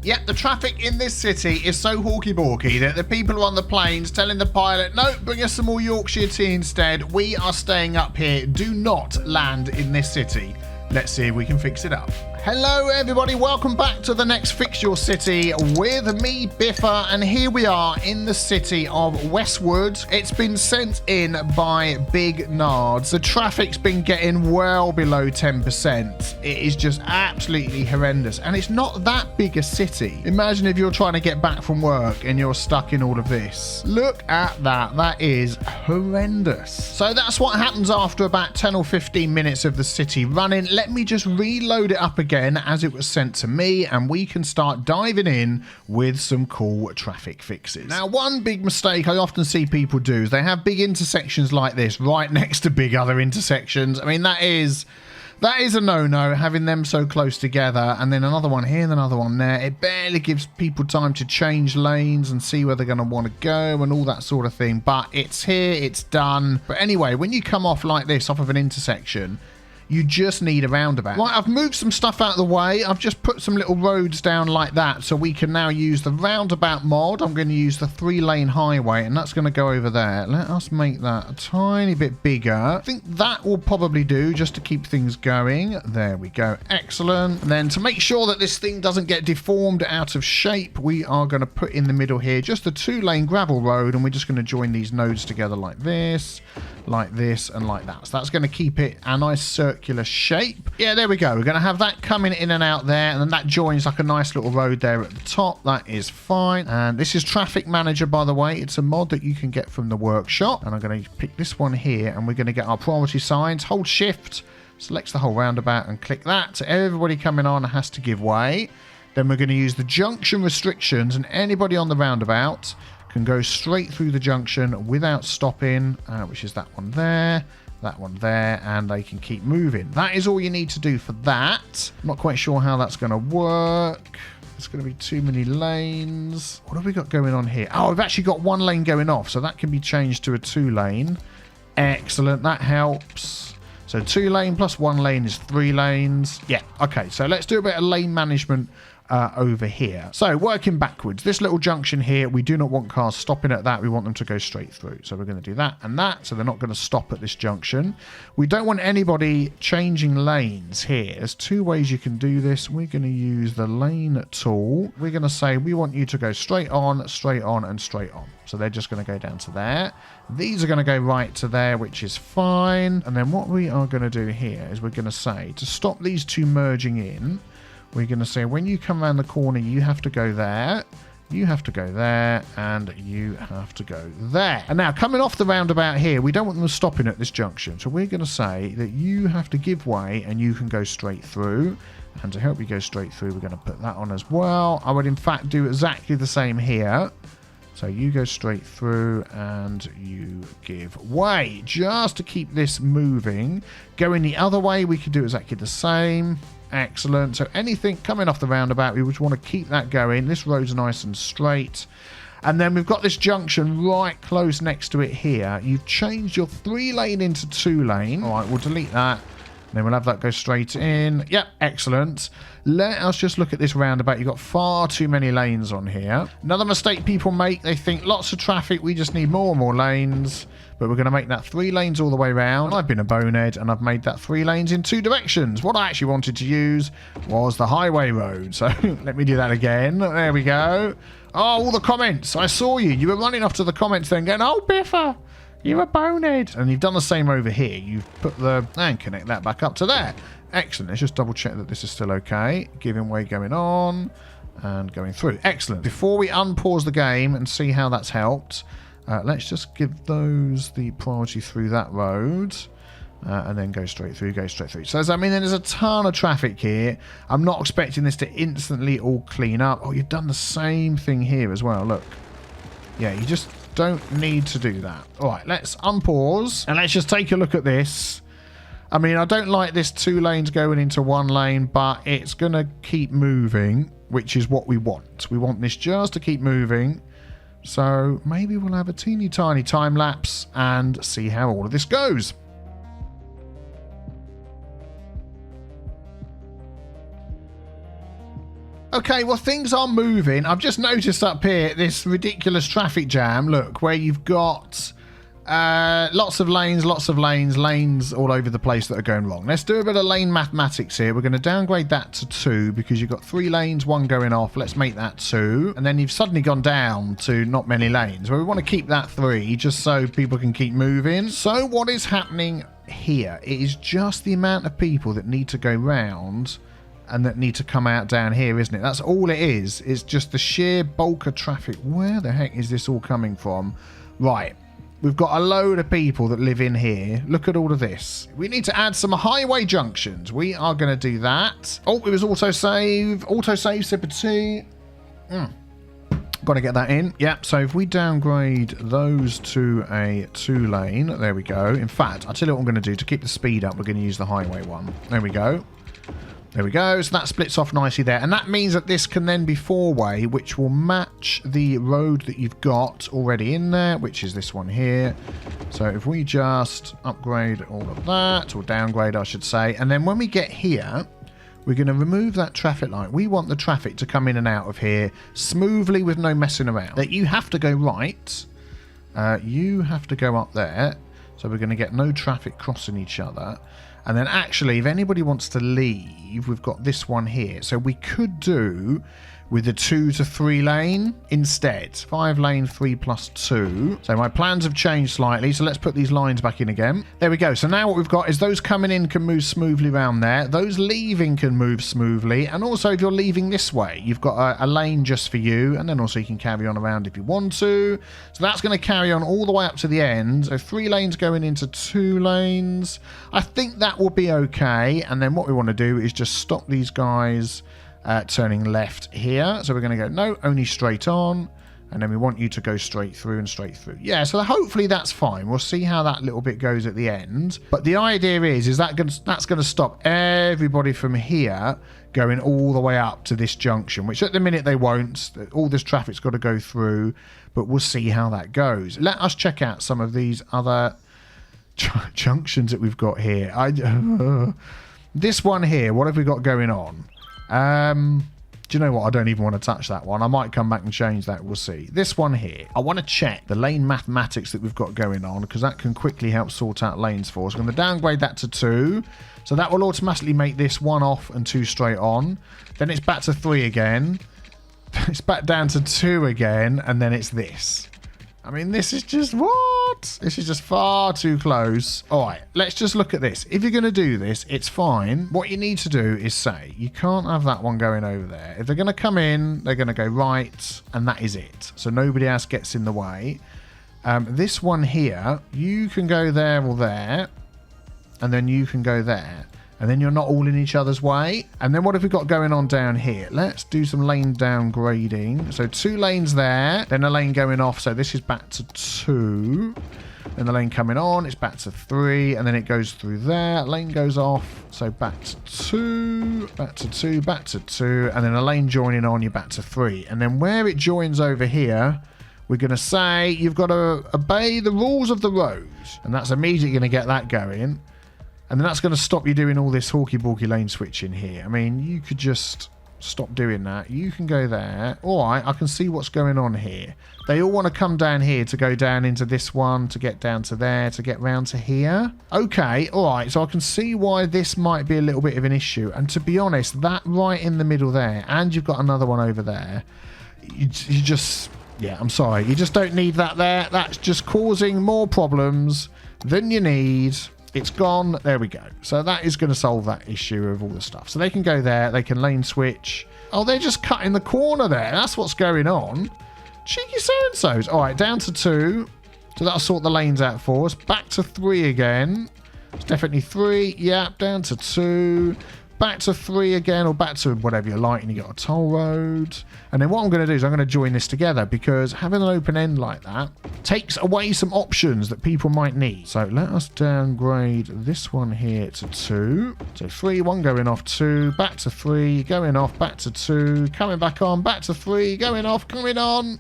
Yep, the traffic in this city is so hawky-borky that the people are on the planes telling the pilot, no, bring us some more Yorkshire tea instead. We are staying up here. Do not land in this city. Let's see if we can fix it up. Hello everybody, welcome back to the next Fix Your City with me, Biffa, and here we are in the city of Westwood. It's been sent in by Big Nards. The traffic's been getting well below 10%. It is just absolutely horrendous, and it's not that big a city. Imagine if you're trying to get back from work and you're stuck in all of this. Look at that, that is horrendous. So that's what happens after about 10 or 15 minutes of the city running. Let me just reload it up again as it was sent to me, and we can start diving in with some cool traffic fixes. Now, one big mistake I often see people do is they have big intersections like this right next to big other intersections. I mean, that is a no-no, having them so close together, and then another one here and another one there. It barely gives people time to change lanes and see where they're going to want to go and all that sort of thing. But it's here, it's done. But anyway, when you come off like this, off of an intersection, you just need a roundabout. Right, I've moved some stuff out of the way. I've just put some little roads down like that, so we can now use the roundabout mod. I'm going to use the 3-lane highway, and that's going to go over there. Let us make that a tiny bit bigger. I think that will probably do just to keep things going. There we go. Excellent. And then to make sure that this thing doesn't get deformed out of shape, we are going to put in the middle here just a 2-lane gravel road, and we're just going to join these nodes together like this, and like that. So that's going to keep it a nice circular shape. Yeah, there we go. We're going to have that coming in and out there, and then that joins like a nice little road there at the top. That is fine. And this is Traffic Manager, by the way. It's a mod that you can get from the workshop. And I'm going to pick this one here, and we're going to get our priority signs. Hold Shift, selects the whole roundabout, and click that. So everybody coming on has to give way. Then we're going to use the junction restrictions, and anybody on the roundabout can go straight through the junction without stopping, which is that one there, and they can keep moving. That is all you need to do for that. I'm not quite sure how that's going to work. There's going to be too many lanes. What have we got going on here? Oh, we've actually got 1 lane going off, so that can be changed to a 2-lane. Excellent, that helps. So 2-lane plus 1 lane is 3 lanes. Yeah, okay, so let's do a bit of lane management over here. So working backwards, this little junction here, we do not want cars stopping at that. We want them to go straight through. So we're going to do that and that, so they're not going to stop at this junction. We don't want anybody changing lanes here. There's 2 ways you can do this. We're going to use the lane tool. We're going to say we want you to go straight on, and straight on. So they're just going to go down to there. These are going to go right to there, which is fine. And then what we are going to do here is we're going to say to stop these 2 merging in, we're going to say when you come around the corner, you have to go there, you have to go there, and you have to go there. And now coming off the roundabout here, we don't want them stopping at this junction. So we're going to say that you have to give way and you can go straight through. And to help you go straight through, we're going to put that on as well. I would in fact do exactly the same here. So you go straight through and you give way just to keep this moving. Going the other way, we could do exactly the same. Excellent. So anything coming off the roundabout, we would want to keep that going. This road's nice and straight. And then we've got this junction right close next to it here. You've changed your 3-lane into 2-lane. All right, we'll delete that. Then we'll have that go straight in. Yep, excellent. Let us just look at this roundabout. You've got far too many lanes on here. Another mistake people make, they think lots of traffic, we just need more and more lanes. But we're going to make that 3 lanes all the way around. I've been a bonehead and I've made that 3 lanes in 2 directions. What I actually wanted to use was the highway road. So let me do that again. There we go. Oh, all the comments. I saw you. You were running off to the comments then going, oh, Biffa, you're a bonehead. And you've done the same over here. You've put the... and connect that back up to there. Excellent. Let's just double check that this is still okay. Giving way going on and going through. Excellent. Before we unpause the game and see how that's helped, let's just give those the priority through that road. And then go straight through. So, I mean, there's a ton of traffic here. I'm not expecting this to instantly all clean up. Oh, you've done the same thing here as well. Look. Yeah, you just don't need to do that. All right, let's unpause. And let's just take a look at this. I mean, I don't like this 2 lanes going into 1 lane, but it's going to keep moving, which is what we want. We want this just to keep moving. So maybe we'll have a teeny tiny time lapse and see how all of this goes. Okay, well, things are moving. I've just noticed up here this ridiculous traffic jam. Look, where you've got lots of lanes all over the place that are going wrong. Let's do a bit of lane mathematics here. We're going to downgrade that to 2 because you've got 3 lanes, 1 going off. Let's make that 2. And then you've suddenly gone down to not many lanes. Well, we want to keep that 3 just so people can keep moving. So what is happening here? It is just the amount of people that need to go round and that need to come out down here, isn't it? That's all it is. It's just the sheer bulk of traffic. Where the heck is this all coming from? Right. We've got a load of people that live in here. Look at all of this. We need to add some highway junctions. We are going to do that. Oh, it was autosave. Autosave, Sipper 2. Got to get that in. Yep, so if we downgrade those to a 2-lane. There we go. In fact, I'll tell you what I'm going to do. To keep the speed up, we're going to use the highway one. There we go. There we go. So that splits off nicely there. And that means that this can then be 4-way, which will match the road that you've got already in there, which is this one here. So if we just upgrade all of that, or downgrade, I should say. And then when we get here, we're going to remove that traffic light. We want the traffic to come in and out of here smoothly with no messing around. That you have to go right. You have to go up there. So we're going to get no traffic crossing each other. And then actually, if anybody wants to leave, we've got this one here. So we could do with the 2 to 3 lane instead. 5 lane, 3 plus 2. So my plans have changed slightly. So let's put these lines back in again. There we go. So now what we've got is those coming in can move smoothly around there. Those leaving can move smoothly. And also if you're leaving this way, you've got a lane just for you. And then also you can carry on around if you want to. So that's going to carry on all the way up to the end. So 3 lanes going into 2 lanes. I think that will be okay. And then what we want to do is just stop these guys turning left here. So we're going to go, no, only straight on. And then we want you to go straight through and straight through. Yeah, so hopefully that's fine. We'll see how that little bit goes at the end. But the idea is that's going to stop everybody from here going all the way up to this junction, which at the minute they won't. All this traffic's got to go through, but we'll see how that goes. Let us check out some of these other junctions that we've got here. This one here, what have we got going on? Do you know what? I don't even want to touch that one. I might come back and change that. We'll see. This one here, I want to check the lane mathematics that we've got going on because that can quickly help sort out lanes for us. I'm going to downgrade that to 2. So that will automatically make this 1 off and 2 straight on. Then it's back to 3 again. It's back down to 2 again. And then it's this. I mean, this is just what? This is just far too close. All right, let's just look at this. If you're going to do this, it's fine. What you need to do is say, you can't have that one going over there. If they're going to come in, they're going to go right, and that is it. So nobody else gets in the way. This one here, you can go there or there, and then you can go there. And then you're not all in each other's way. And then what have we got going on down here? Let's do some lane downgrading. So 2 lanes there, then a lane going off. So this is back to 2. Then the lane coming on, it's back to 3. And then it goes through there. Lane goes off. So back to 2, back to 2, back to 2. And then a lane joining on, you're back to 3. And then where it joins over here, we're going to say you've got to obey the rules of the road. And that's immediately going to get that going. And then that's going to stop you doing all this Horky lane switching here. I mean, you could just stop doing that. You can go there. All right, I can see what's going on here. They all want to come down here to go down into this one, to get down to there, to get round to here. Okay, all right, so I can see why this might be a little bit of an issue. And to be honest, that right in the middle there, and you've got another one over there, you just... Yeah, I'm sorry. You just don't need that there. That's just causing more problems than you need. It's gone. There we go. So that is going to solve that issue of all the stuff. So they can go there. They can lane switch. Oh, they're just cutting the corner there. That's what's going on. Cheeky so-and-sos. All right, down to 2. So that'll sort the lanes out for us. Back to 3 again. It's definitely 3. Yeah, down to 2. Back to 3 again, or back to whatever you like, and you got a toll road. And then what I'm going to do is I'm going to join this together, because having an open end like that takes away some options that people might need. So let us downgrade this one here to 2. So 3, 1 going off, 2, back to 3, going off, back to 2, coming back on, back to 3, going off, coming on.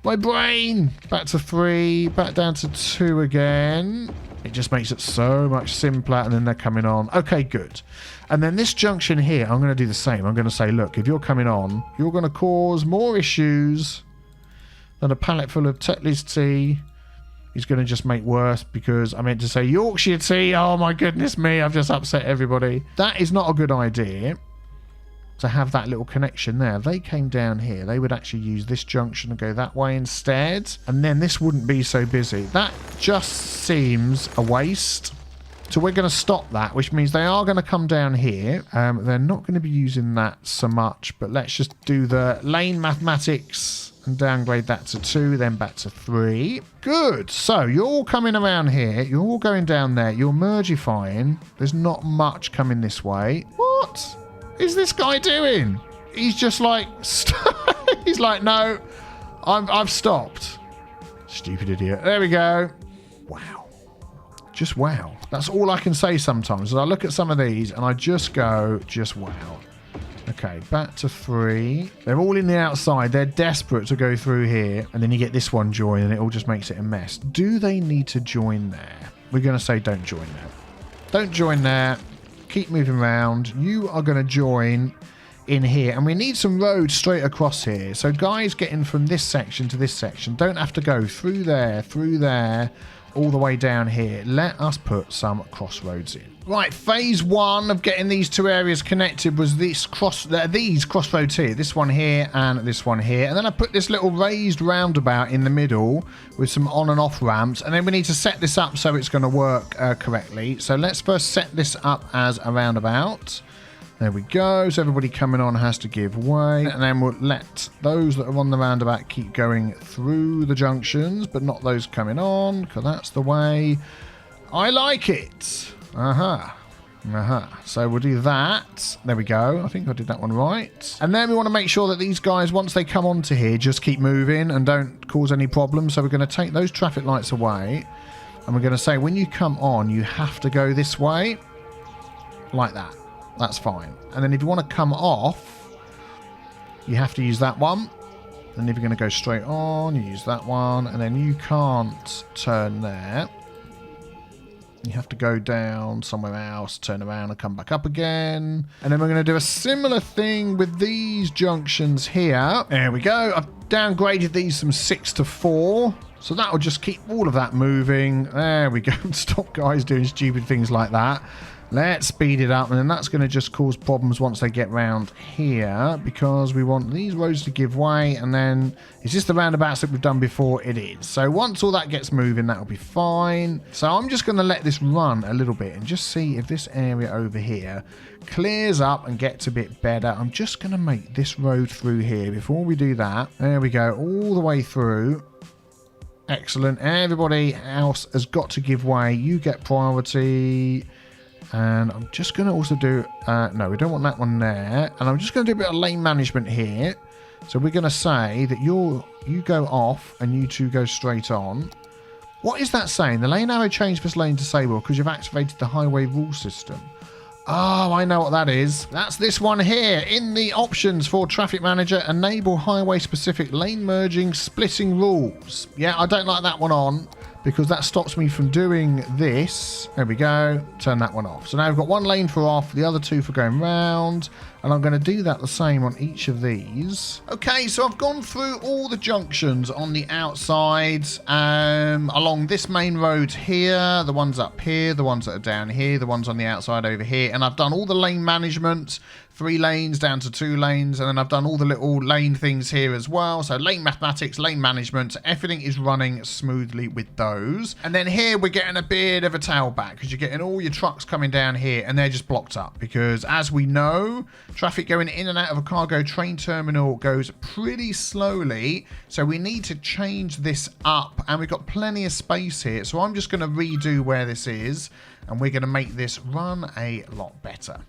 My brain! Back to 3, back down to 2 again. It just makes it so much simpler, and then they're coming on. Okay, good. And then this junction here, I'm going to do the same. I'm going to say, look, if you're coming on, you're going to cause more issues than a pallet full of Tetley's tea is going to just make worse, because I meant to say Yorkshire tea. Oh my goodness me, I've just upset everybody. That is not a good idea to have that little connection there. They came down here, they would actually use this junction and go that way instead, and then this wouldn't be so busy. That just seems a waste. So we're going to stop that, which means they are going to come down here. They're not going to be using that so much, but let's just do the lane mathematics and downgrade that to 2, then back to 3. Good. So you're all coming around here. You're all going down there. You're mergifying. There's not much coming this way. What is this guy doing? He's just like... He's like, no, I've stopped. Stupid idiot. There we go. Wow. Just wow. That's all I can say sometimes. I look at some of these and I just go, just wow. Okay, back to 3. They're all in the outside. They're desperate to go through here. And then you get this one join and it all just makes it a mess. Do they need to join there? We're going to say don't join there. Don't join there. Keep moving around. You are going to join in here. And we need some roads straight across here. So guys getting from this section to this section don't have to go through there, all the way down here. Let us put some crossroads in. Right, phase 1 of getting these two areas connected was these crossroads here. This one here and this one here. And then I put this little raised roundabout in the middle with some on and off ramps. And then we need to set this up so it's going to work correctly. So let's first set this up as a roundabout. There we go. So everybody coming on has to give way. And then we'll let those that are on the roundabout keep going through the junctions, but not those coming on, because that's the way I like it. So we'll do that. There we go. I think I did that one right. And then we want to make sure that these guys, once they come onto here, just keep moving and don't cause any problems. So we're going to take those traffic lights away. And we're going to say, when you come on, you have to go this way. Like that. That's fine. And then if you want to come off, you have to use that one. And if you're going to go straight on, you use that one. And then you can't turn there. You have to go down somewhere else, turn around and come back up again. And then we're going to do a similar thing with these junctions here. There we go. I've downgraded these from 6 to 4. So that will just keep all of that moving. There we go. Stop guys doing stupid things like that. Let's speed it up, and then that's going to just cause problems once they get round here, because we want these roads to give way. And then, is this the roundabouts that we've done before? It is. So once all that gets moving, that'll be fine. So I'm just going to let this run a little bit and just see if this area over here clears up and gets a bit better. I'm just going to make this road through here before we do that. There we go, all the way through. Excellent. Everybody else has got to give way. You get priority. And I'm just going to also do... no, we don't want that one there. And I'm just going to do a bit of lane management here. So we're going to say that you go off and you two go straight on. What is that saying? The lane arrow changed this lane disabled because you've activated the highway rule system. Oh, I know what that is. That's this one here. In the options for Traffic Manager, enable highway-specific lane merging splitting rules. Yeah, I don't like that one on, because that stops me from doing this. There we go. Turn that one off. So now we've got one lane for off, the other two for going round. And I'm going to do that the same on each of these. Okay, so I've gone through all the junctions on the outside, along this main road here, the ones up here, the ones that are down here, the ones on the outside over here. And I've done all the lane management, 3 lanes down to 2 lanes. And then I've done all the little lane things here as well. So lane mathematics, lane management, everything is running smoothly with those. And then here we're getting a bit of a tailback, because you're getting all your trucks coming down here and they're just blocked up. Because as we know, traffic going in and out of a cargo train terminal goes pretty slowly. So we need to change this up, and we've got plenty of space here. So I'm just going to redo where this is, and we're going to make this run a lot better.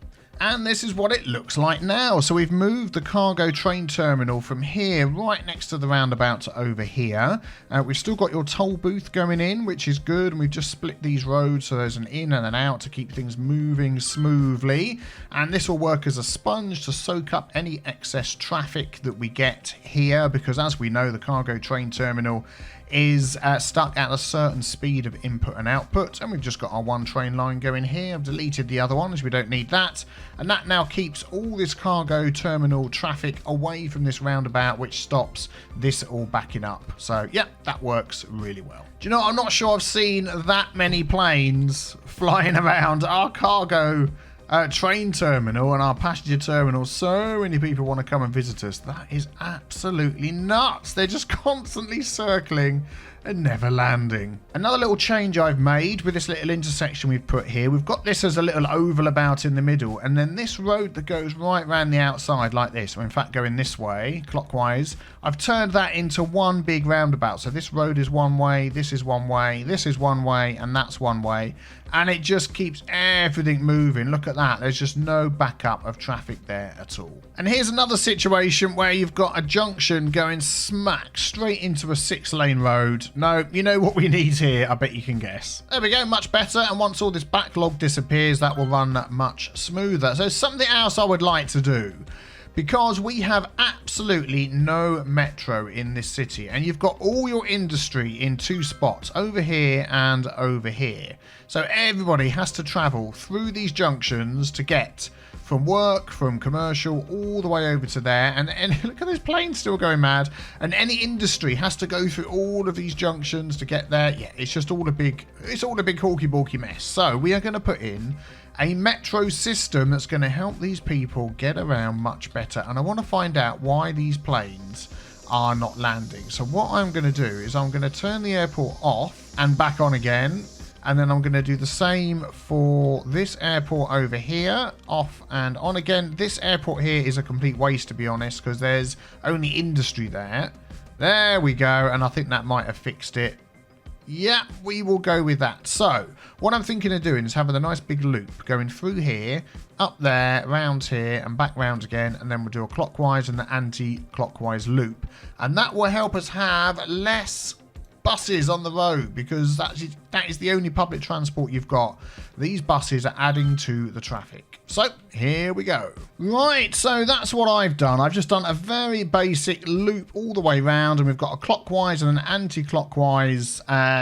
And this is what it looks like now. So we've moved the cargo train terminal from here right next to the roundabout to over here. We've still got your toll booth going in, which is good. And we've just split these roads so there's an in and an out to keep things moving smoothly. And this will work as a sponge to soak up any excess traffic that we get here, because as we know, the cargo train terminal is stuck at a certain speed of input and output, and we've just got our one train line going here. I've deleted the other one as we don't need that, and that now keeps all this cargo terminal traffic away from this roundabout, which stops this all backing up. So yeah, that works really well. Do you know what? I'm not sure I've seen that many planes flying around our cargo train terminal and our passenger terminal. So many people want to come and visit us. That is absolutely nuts. They're just constantly circling and never landing. Another little change I've made with this little intersection we've put here, we've got this as a little oval about in the middle, and then this road that goes right around the outside like this, or in fact going this way clockwise, I've turned that into one big roundabout. So this road is one way, this is one way, this is one way, and that's one way, and it just keeps everything moving. Look at that, there's just no backup of traffic there at all. And here's another situation where you've got a junction going smack straight into a 6-lane road. No, you know what we need here, I bet you can guess. There we go, much better, and once all this backlog disappears, that will run much smoother. So something else I would like to do, because we have absolutely no metro in this city, and you've got all your industry in 2 spots, over here and over here. So everybody has to travel through these junctions to get from work, from commercial, all the way over to there. And look at this plane still going mad. And any industry has to go through all of these junctions to get there. Yeah, it's just all a big hawky-balky mess. So we are going to put in a metro system that's going to help these people get around much better. And I want to find out why these planes are not landing. So what I'm going to do is I'm going to turn the airport off and back on again. And then I'm going to do the same for this airport over here, off and on again. This airport here is a complete waste, to be honest, because there's only industry there. There we go, and I think that might have fixed it. Yeah, we will go with that. So what I'm thinking of doing is having a nice big loop going through here, up there, round here, and back round again, and then we'll do a clockwise and an anti-clockwise loop. And that will help us have less buses on the road, because that is the only public transport you've got. These buses are adding to the traffic. So here we go. Right, so that's what I've done. I've just done a very basic loop all the way round, and we've got a clockwise and an anti-clockwise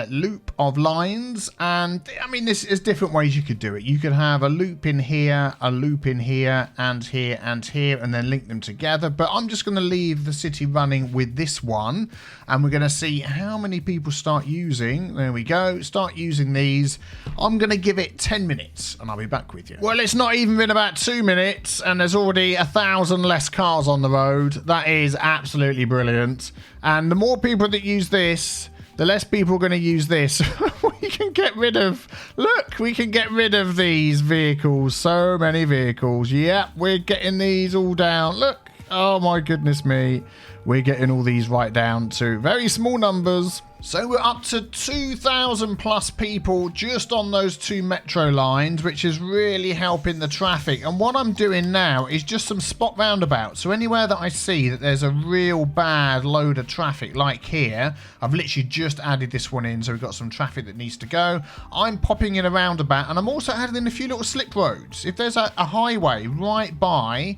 loop of lines. And I mean, there's different ways you could do it. You could have a loop in here, a loop in here, and here, and here, and then link them together. But I'm just going to leave the city running with this one, and we're going to see how many people start using. There we go, start using these. I'm going to give it 10 minutes, and I'll be back with you. Well, it's not even been about 2 minutes, and there's already 1,000 less cars on the road. That is absolutely brilliant. And the more people that use this, the less people are going to use this. We can get rid of, look, we can get rid of these vehicles. So many vehicles. Yeah, we're getting these all down. Look, oh my goodness me. We're getting all these right down to very small numbers. So we're up to 2,000 plus people just on those 2 metro lines, which is really helping the traffic. And what I'm doing now is just some spot roundabouts. So anywhere that I see that there's a real bad load of traffic, like here, I've literally just added this one in. So we've got some traffic that needs to go. I'm popping in a roundabout, and I'm also adding in a few little slip roads. If there's a highway right by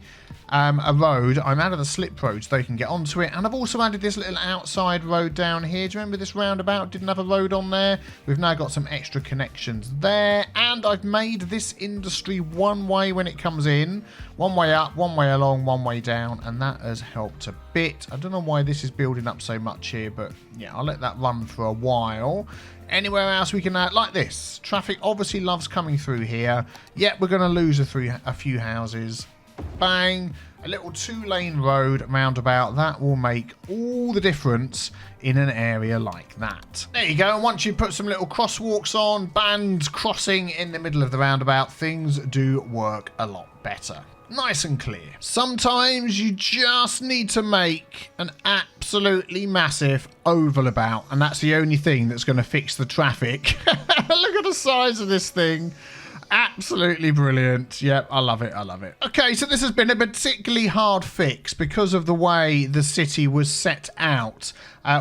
a road, I'm out of the slip road so they can get onto it. And I've also added this little outside road down here. Do you remember this roundabout didn't have a road on there? We've now got some extra connections there, and I've made this industry one way when it comes in, one way up, one way along, one way down, and that has helped a bit. I don't know why this is building up so much here, but yeah, I'll let that run for a while. Anywhere else we can add, like this, traffic obviously loves coming through here. Yet we're going to lose a few houses. Bang, a little 2-lane road roundabout. That will make all the difference in an area like that. There you go. And once you put some little crosswalks on, band crossing in the middle of the roundabout, things do work a lot better. Nice and clear. Sometimes you just need to make an absolutely massive oval about, and that's the only thing that's going to fix the traffic. Look at the size of this thing. Absolutely brilliant. Yep, I love it. I love it. Okay, so this has been a particularly hard fix because of the way the city was set out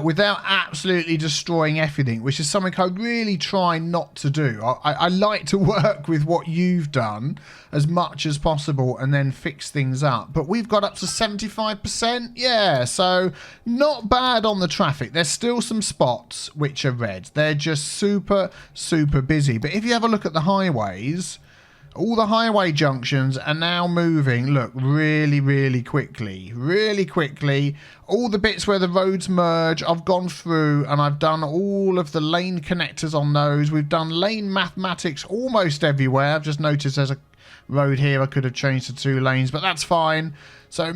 without absolutely destroying everything, which is something I really try not to do. I like to work with what you've done as much as possible and then fix things up. But we've got up to 75%. Yeah, so not bad on the traffic. There's still some spots which are red. They're just super, super busy. But if you have a look at the highways, all the highway junctions are now moving, look, really, really quickly. Really quickly. All the bits where the roads merge, I've gone through and I've done all of the lane connectors on those. We've done lane mathematics almost everywhere. I've just noticed there's a road here I could have changed to 2 lanes, but that's fine. So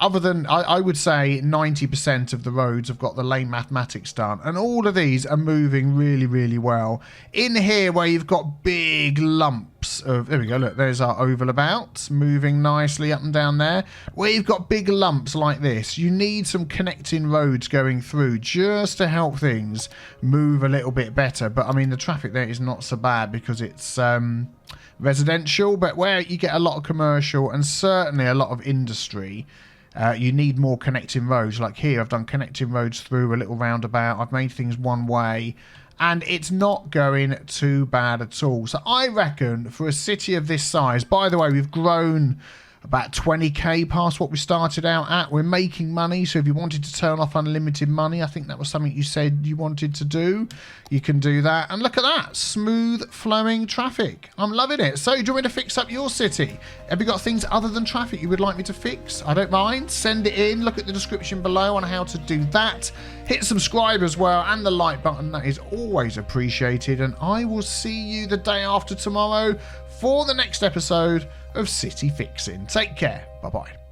other than, I would say 90% of the roads have got the lane mathematics done. And all of these are moving really, really well. In here where you've got big lumps of, there we go, look, there's our oval about, moving nicely up and down there. Where you've got big lumps like this, you need some connecting roads going through just to help things move a little bit better. But I mean, the traffic there is not so bad because it's residential, but where you get a lot of commercial and certainly a lot of industry, you need more connecting roads. Like here, I've done connecting roads through a little roundabout. I've made things one way and it's not going too bad at all. So I reckon for a city of this size, by the way, we've grown about 20k past what we started out at. We're making money, so if you wanted to turn off unlimited money, I think that was something you said you wanted to do, you can do that. And look at that, smooth flowing traffic. I'm loving it. So do you want me to fix up your city? Have you got things other than traffic you would like me to fix? I don't mind, send it in. Look at the description below on how to do that. Hit subscribe as well and the like button, that is always appreciated. And I will see you the day after tomorrow for the next episode of City Fixing. Take care. Bye-bye.